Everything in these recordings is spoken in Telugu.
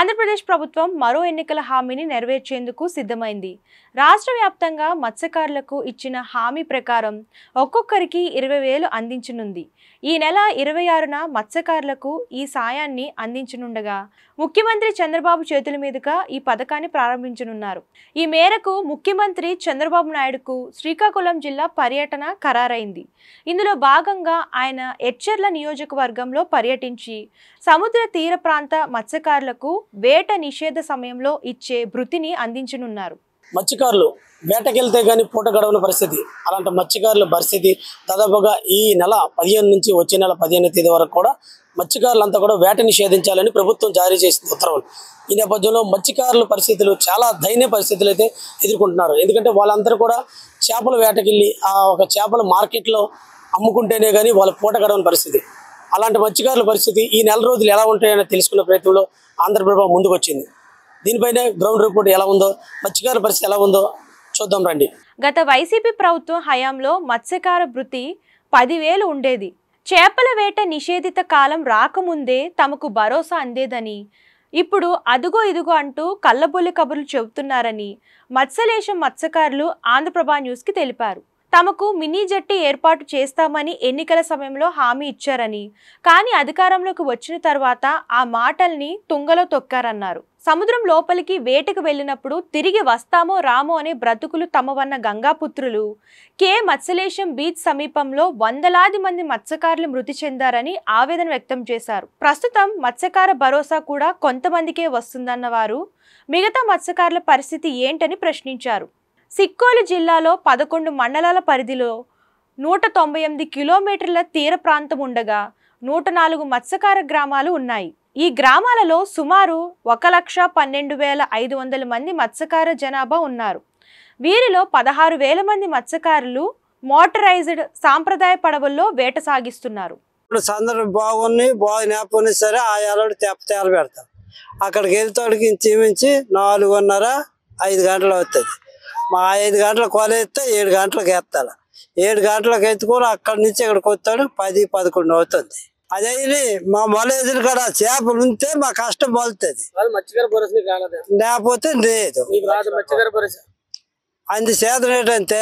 ఆంధ్రప్రదేశ్ ప్రభుత్వం మరో ఎన్నికల హామీని నెరవేర్చేందుకు సిద్ధమైంది. రాష్ట్ర వ్యాప్తంగా మత్స్యకారులకు ఇచ్చిన హామీ ప్రకారం ఒక్కొక్కరికి 20,000 అందించనుంది. ఈ నెల 26న మత్స్యకారులకు ఈ సాయాన్ని అందించనుండగా ముఖ్యమంత్రి చంద్రబాబు చేతుల మీదుగా ఈ పథకాన్ని ప్రారంభించనున్నారు. ఈ మేరకు ముఖ్యమంత్రి చంద్రబాబు నాయుడుకు శ్రీకాకుళం జిల్లా పర్యటన ఖరారైంది. ఇందులో భాగంగా ఆయన ఎచ్చెర్ల నియోజకవర్గంలో పర్యటించి సముద్ర తీర ప్రాంత మత్స్యకారులకు వేట నిషేధ సమయంలో ఇచ్చే భృతిని అందించనున్నారు. మత్స్యకారులు వేటకెళ్తే గానీ పూట గడవని పరిస్థితి. అలాంటి మత్స్యకారుల పరిస్థితి దాదాపుగా ఈ నెల 15 నుంచి వచ్చే నెల 15వ తేదీ వరకు కూడా మత్స్యకారులంతా కూడా వేట నిషేధించాలని ప్రభుత్వం జారీ చేసిన ఉత్తర్వులు. ఈ నేపథ్యంలో మత్స్యకారుల పరిస్థితులు చాలా దయనీయ పరిస్థితులు అయితే ఎదుర్కొంటున్నారు. ఎందుకంటే వాళ్ళందరూ కూడా చేపల వేటకెళ్ళి ఆ ఒక చేపల మార్కెట్లో అమ్ముకుంటేనే కానీ వాళ్ళ పూట గడవని పరిస్థితి. అలాంటి మత్స్యకారుల పరిస్థితి ఈ నెల రోజులు ఎలా ఉంటాయని తెలుసుకునే ప్రయత్నంలో ఆంధ్రప్రభ ముందుకు వచ్చింది. దీనిపైనే గ్రౌండ్ రిపోర్ట్ ఎలా ఉందో, మత్స్యకారుల పరిస్థితి ఎలా ఉందో చూద్దాం రండి. గత వైసీపీ ప్రభుత్వం హయాంలో మత్స్యకార భృతి 10,000 ఉండేది. చేపల వేట నిషేధిత కాలం రాకముందే తమకు భరోసా అందేదని, ఇప్పుడు అదుగో ఇదుగో అంటూ కళ్ళబొల్లి కబుర్లు చెబుతున్నారని మత్స్యలేశం మత్స్యకారులు ఆంధ్రప్రభ న్యూస్కి తెలిపారు. తమకు మినీ జట్టి ఏర్పాటు చేస్తామని ఎన్నికల సమయంలో హామీ ఇచ్చారని, కానీ అధికారంలోకి వచ్చిన తర్వాత ఆ మాటల్ని తుంగలో తొక్కారన్నారు. సముద్రం లోపలికి వేటకు వెళ్ళినప్పుడు తిరిగి వస్తామో రామో అనే బ్రతుకులు తమవన్న గంగాపుత్రులు కే మత్స్యలేశం బీచ్ సమీపంలో వందలాది మంది మత్స్యకారులు మృతి చెందారని ఆవేదన వ్యక్తం చేశారు. ప్రస్తుతం మత్స్యకార భరోసా కూడా కొంతమందికే వస్తుందన్న వారు మిగతా మత్స్యకారుల పరిస్థితి ఏంటని ప్రశ్నించారు. సిక్కోలు జిల్లాలో 11 మండలాల పరిధిలో 198 కిలోమీటర్ల తీర ప్రాంతం ఉండగా 104 మత్స్యకార గ్రామాలు ఉన్నాయి. ఈ గ్రామాలలో సుమారు 1,12,500 మంది మత్స్యకార జనాభా ఉన్నారు. వీరిలో 16,000 మంది మత్స్యకారులు మోటరైజ్డ్ సాంప్రదాయ పడవల్లో వేట సాగిస్తున్నారు. ఇప్పుడు సందర్భం బాగున్నాయి సరే ఆ ఏళ్ళ తెప్పతేలు పెడతాం. అక్కడికి వెళ్తాడికి ఇంచుమించి 4:30-5 గంటలు అవుతుంది. మా 5 గంటలకు కొలేస్తే 7 గంటలకు ఎత్తాలి. 7 గంటలకు ఎత్తుకొని అక్కడి నుంచి ఇక్కడికి వస్తాడు 10-11 అవుతుంది. అదే మా మొలేజులు కూడా చేపలు ఉంటే మా కష్టం మొలుతుంది, లేకపోతే లేదు. అందుచేత ఏంటంటే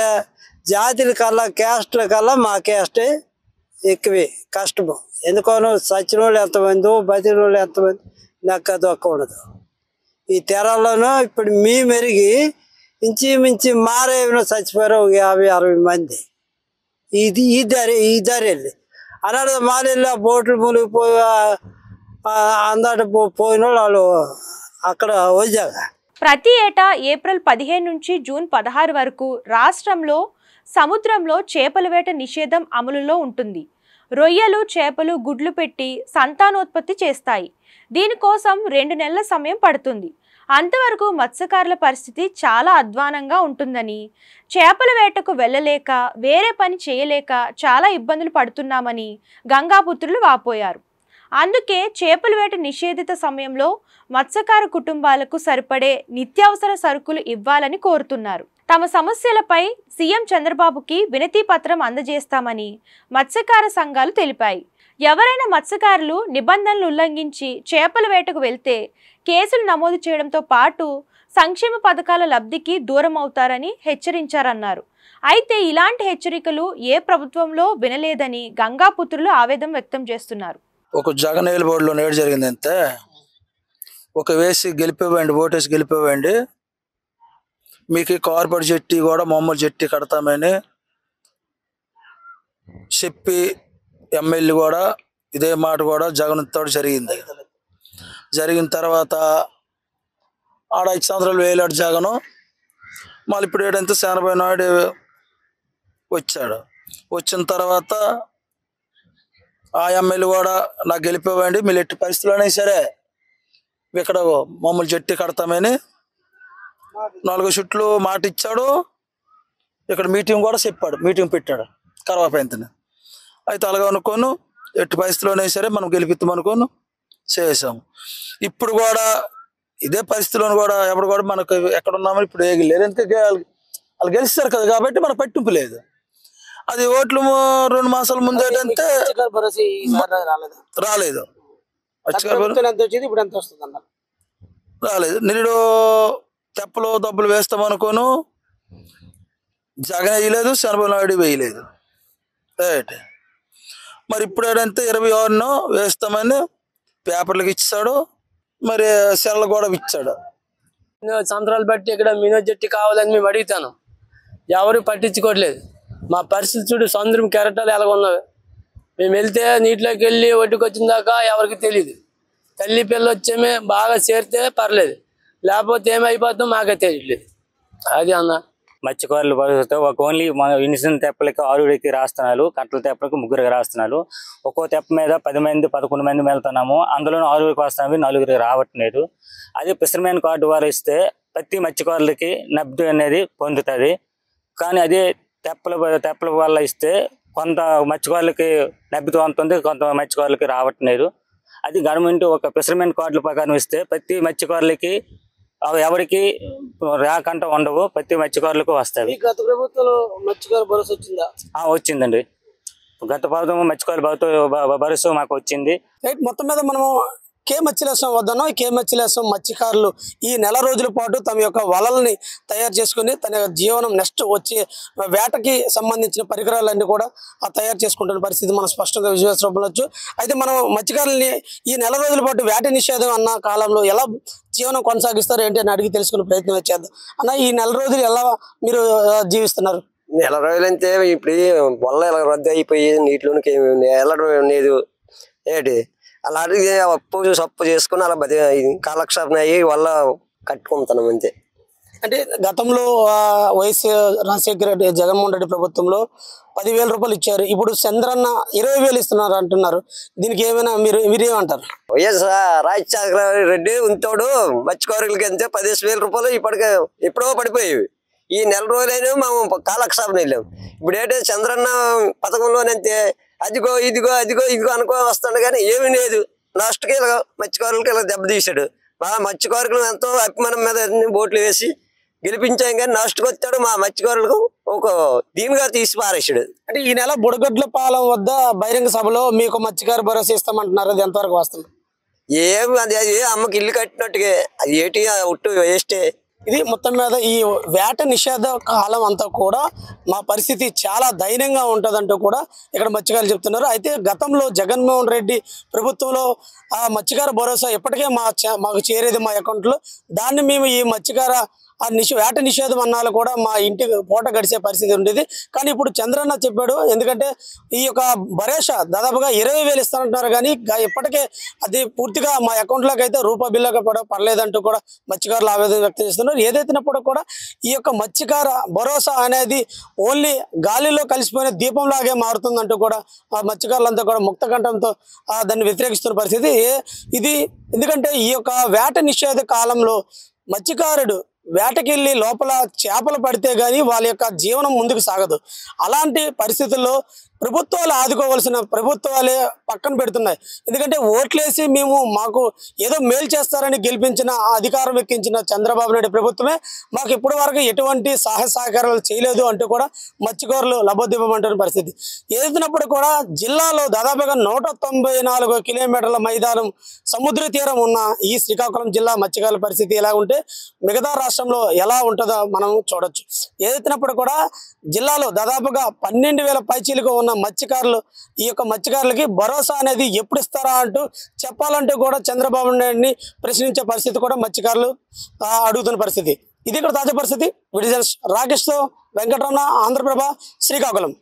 జాతుల కల్లా క్యాస్ట్ల కల్లా మా క్యాస్టే ఎక్కువే కష్టము. ఎందుకనో సచిన వాళ్ళు ఎంతమంది, బతిన వాళ్ళు ఎంతమంది లెక్క దొక్క ఉండదు. ఈ తెరల్లోనూ ఇప్పుడు మీ మెరిగి ఇంచుమించి మారేవిన చచ్చిపోయారు 50-60 మంది. ఈ దారి వెళ్ళి అలాంటి మాలిల్లో బోట్లు మునిగిపోయి అందట పోయిన వాళ్ళు అక్కడ వచ్చాక ప్రతి ఏటా ఏప్రిల్ 15 నుంచి జూన్ 16 వరకు రాష్ట్రంలో సముద్రంలో చేపల వేట నిషేధం అమలులో ఉంటుంది. రొయ్యలు, చేపలు గుడ్లు పెట్టి సంతానోత్పత్తి చేస్తాయి. దీనికోసం 2 నెలల సమయం పడుతుంది. అంతవరకు మత్స్యకారుల పరిస్థితి చాలా అధ్వానంగా ఉంటుందని, చేపల వేటకు వెళ్ళలేక వేరే పని చేయలేక చాలా ఇబ్బందులు పడుతున్నామని గంగాపుత్రులు వాపోయారు. అందుకే చేపల వేట నిషేధిత సమయంలో మత్స్యకార కుటుంబాలకు సరిపడే నిత్యావసర సరుకులు ఇవ్వాలని కోరుతున్నారు. తమ సమస్యలపై సీఎం చంద్రబాబుకి వినతి పత్రం అందజేస్తామని మత్స్యకార సంఘాలు తెలిపాయి. ఎవరైనా మత్స్యకారులు నిబంధనలు ఉల్లంఘించి చేపల వేటకు వెళ్తే కేసులు నమోదు చేయడంతో పాటు సంక్షేమ పథకాల లబ్ధికి దూరం అవుతారని హెచ్చరించారన్నారు. అయితే ఇలాంటి హెచ్చరికలు ఏ ప్రభుత్వంలో వినలేదని గంగాపుత్రులు ఆవేదన వ్యక్తం చేస్తున్నారు. ఒక జగన్ బోర్డులో నేడు జరిగింది అంతే. ఒక వేసి గెలిపివ్వండి, ఓటేసి గెలిపివ్వండి, మీకు కార్పొరేట్ జట్టి కూడా మామూలు జట్టి కడతామని చెప్పి ఎమ్మెల్యే కూడా ఇదే మాట కూడా జగన్తో జరిగింది. జరిగిన తర్వాత ఆడ 5 సంవత్సరాలు వేలాడు జగను. మళ్ళీ ఇప్పుడు ఏడంతా చంద్రబాబు నాయుడు వచ్చాడు. వచ్చిన తర్వాత ఆ ఎమ్మెల్యే కూడా నాకు గెలిపివ్వండి, మీరు ఎట్టి పరిస్థితుల్లోనే సరే ఇక్కడ మామూలు జట్టి కడతామని 4 చుట్లు మాట ఇచ్చాడు. ఇక్కడ మీటింగ్ కూడా చెప్పాడు, మీటింగ్ పెట్టాడు కరవాపేంతని. అయితే అలాగ అనుకోను ఎట్టి పరిస్థితిలోనే సరే మనం గెలిపిస్తాం అనుకోను చేసాము. ఇప్పుడు కూడా ఇదే పరిస్థితిలో కూడా ఎప్పుడు కూడా మనకు ఎక్కడ ఉన్నామో ఇప్పుడు ఏగిలేదు. ఎందుకంటే వాళ్ళు గెలిస్తారు కదా కాబట్టి మనకు పట్టింపు లేదు. అది ఓట్లు 2 మాసాల ముందు ఏంటంటే రాలేదు. రాలేదు. నిరుడు తెప్పలు దబ్బులు వేస్తామనుకోను, జగన్ వేయలేదు, చంద్రబాబు నాయుడు వేయలేదు. రైట్. మరి ఇప్పుడు ఏంటంటే 26 వేస్తామని పేపర్లకు ఇచ్చాడు, మరి సెల్ల కూడా ఇచ్చాడు. సంవత్సరాలు బట్టి ఇక్కడ మినో జట్టి కావాలని మేము అడుగుతాను, ఎవరు పట్టించుకోవట్లేదు. మా పరిస్థితి చూడు, సముద్రం కెరటాలు ఎలాగున్నవి. మేము వెళ్తే నీటిలోకి వెళ్ళి ఒడ్డుకు వచ్చిన దాకా ఎవరికి తెలియదు. తల్లి పిల్ల వచ్చేమే బాగా చేరితే పర్లేదు, లేకపోతే ఏమైపోతుందో మాకే తెలియట్లేదు. అది అన్న మత్స్యకారులు భరోసాతో ఒక ఓన్లీ ఇన్సిన తెప్పలకి 6 రాస్తున్నారు, కట్టల తెప్పలకు 3 రాస్తున్నారు. ఒక్కో తెప్ప మీద 10 మంది 11 మంది వెళ్తున్నాము, అందులో 6 వస్తున్నాము, 4 రావట్లేదు. అదే ఫిషర్మెన్ కార్డు వారు ఇస్తే ప్రతి మత్స్యకారులకి లబ్ధి అనేది పొందుతుంది. కానీ అదే తెప్పల వల్ల ఇస్తే కొంత మత్స్యకారులకి లబ్ధి పొందుతుంది, కొంత మత్స్యకారులకి రావట్లేదు. అది గవర్నమెంట్ ఒక ఫిషర్మెన్ కార్డుల ప్రకారం ఇస్తే ప్రతి మత్స్యకారులకి ఎవరికి రాకంట ఉండవు, ప్రతి మత్స్యకారులకు వస్తాయి. గత ప్రభుత్వంలో మత్స్యకారు భరోసా వచ్చిందా? వచ్చిందండి. గత ప్రభుత్వం మత్స్యకారుల భరోసా మాకు వచ్చింది. రైట్. మొత్తం మీద మనము మత్స్యలేశం వద్దనో మత్స్యలేశం మత్స్యకారులు ఈ నెల రోజుల పాటు తమ యొక్క వలల్ని తయారు చేసుకుని తన జీవనం నెక్స్ట్ వచ్చే వేటకి సంబంధించిన పరికరాలన్నీ కూడా తయారు చేసుకుంటున్న పరిస్థితి మనం స్పష్టంగా విజువల్స్ రూపంలో. అయితే మనం మత్స్యకారులని ఈ నెల రోజుల పాటు వేట నిషేధం అన్న కాలంలో ఎలా జీవనం కొనసాగిస్తారు ఏంటి అని అడిగి తెలుసుకునే ప్రయత్నం చేద్దాం. అన్న, ఈ నెల రోజులు ఎలా మీరు జీవిస్తున్నారు? నెల రోజులంటే ఇప్పుడు వల్ల ఇలా రద్దు అయిపోయి నీటిలోనికి వెళ్ళడం లేదు ఏంటి, అలాంటి సప్పు చేసుకుని అలా కాలక్షేపం అయ్యి వల్ల కట్టుకుంటున్నాం అంతే. అంటే గతంలో వైఎస్ రాజశేఖర రెడ్డి జగన్మోహన్ రెడ్డి ప్రభుత్వంలో 10,000 రూపాయలు ఇచ్చారు, ఇప్పుడు చంద్రన్న 20,000 ఇస్తున్నారు అంటున్నారు. దీనికి ఏమైనా మీరేమంటారు? వైఎస్ రాజశేఖర రెడ్డి ఉంటోడు మత్స్యకారులకి అంతే 15,000 రూపాయలు ఇప్పటికే ఎప్పుడో పడిపోయేవి. ఈ నెల రోజులైనా మేము కాలక్షేపం వెళ్ళాం. ఇప్పుడు ఏంటంటే చంద్రన్న పథకంలోనంతే అదిగో ఇదిగో అనుకో వస్తాడు, కానీ ఏమీ లేదు. లాస్ట్కి ఇలా మత్స్యకారులకి ఇలా దెబ్బతీశాడు. మా మత్స్యకారులు ఎంతో అభిమానం మీద బోట్లు వేసి గెలిపించాం, కానీ లాస్ట్కి వచ్చాడు మా మత్స్యకారులకు ఒక దీనిగా తీసి పారేసాడు. అంటే ఈ నెల బుడగడ్లపాలెం వద్ద బహిరంగ సభలో మీకు మత్స్యకారు భరోసా ఇస్తామంటున్నారు, అది ఎంతవరకు వాస్తవం? ఏమి అది అమ్మకి ఇల్లు కట్టినట్టుగా అది ఏటి ఒట్టు వేస్టే. ఇది మొత్తం మీద ఈ వేట నిషేధ కాలం అంతా కూడా మా పరిస్థితి చాలా దయనీయంగా ఉంటుందంటూ కూడా ఇక్కడ మత్స్యకారులు చెప్తున్నారు. అయితే గతంలో జగన్మోహన్ రెడ్డి ప్రభుత్వంలో ఆ మత్స్యకార భరోసా ఎప్పటికే మాకు చేరేది మా అకౌంట్లో. దాన్ని మేము ఈ మత్స్యకార వేట నిషేధం అన్నాలు కూడా మా ఇంటికి పూట గడిచే పరిస్థితి ఉండేది. కానీ ఇప్పుడు చంద్రన్న చెప్పాడు, ఎందుకంటే ఈ యొక్క భరోసా దాదాపుగా 20,000 ఇస్తానంటున్నారు, కానీ ఇప్పటికే అది పూర్తిగా మా అకౌంట్లోకి అయితే రూపాయి బిల్లుగా కూడా పడలేదంటూ కూడా మత్స్యకారులు ఆవేదన వ్యక్తం చేస్తున్నారు. ఏదైతేనప్పుడు కూడా ఈ యొక్క మత్స్యకార భరోసా అనేది ఓన్లీ గాలిలో కలిసిపోయిన దీపంలాగే మారుతుందంటూ కూడా మత్స్యకారులంతా కూడా ముక్త కంఠంతో దాన్ని వ్యతిరేకిస్తున్న పరిస్థితి ఇది. ఎందుకంటే ఈ యొక్క వేట నిషేధ కాలంలో మత్స్యకారుడు వేటకెళ్ళి లోపల చేపలు పడితే గానీ వాళ్ళ యొక్క జీవనం ముందుకు సాగదు. అలాంటి పరిస్థితుల్లో ప్రభుత్వాలు ఆదుకోవాల్సిన ప్రభుత్వాలే పక్కన పెడుతున్నాయి. ఎందుకంటే ఓట్లేసి మాకు ఏదో మేలు చేస్తారని గెలిపించిన అధికారం ఎక్కించిన చంద్రబాబు నాయుడు ప్రభుత్వమే మాకు ఇప్పటి వరకు ఎటువంటి సహాయ సహకారాలు చేయలేదు అంటూ కూడా మత్స్యకారులు లబోదిబ్బమంటున్న పరిస్థితి. ఏదైనప్పుడు కూడా జిల్లాలో దాదాపుగా 194 కిలోమీటర్ల మైదానం సముద్ర తీరం ఉన్న ఈ శ్రీకాకుళం జిల్లా మత్స్యకారుల పరిస్థితి ఎలా ఉంటే మిగతా రాష్ట్రంలో ఎలా ఉంటుందో మనం చూడొచ్చు. ఏదైనప్పుడు కూడా జిల్లాలో దాదాపుగా 12,000 పైచీలకు ఉన్న మత్స్యకారులు ఈ యొక్క మత్స్యకారులకి భరోసా అనేది ఎప్పుడు ఇస్తారా అంటూ చెప్పాలంటే కూడా చంద్రబాబు నాయుడిని ప్రశ్నించే పరిస్థితి కూడా మత్స్యకారులు అడుగుతున్న పరిస్థితి. ఇది ఇక్కడ తాజా పరిస్థితి. విడిజన్స్ రాకేష్తో వెంకటరమణ, ఆంధ్రప్రభ, శ్రీకాకుళం.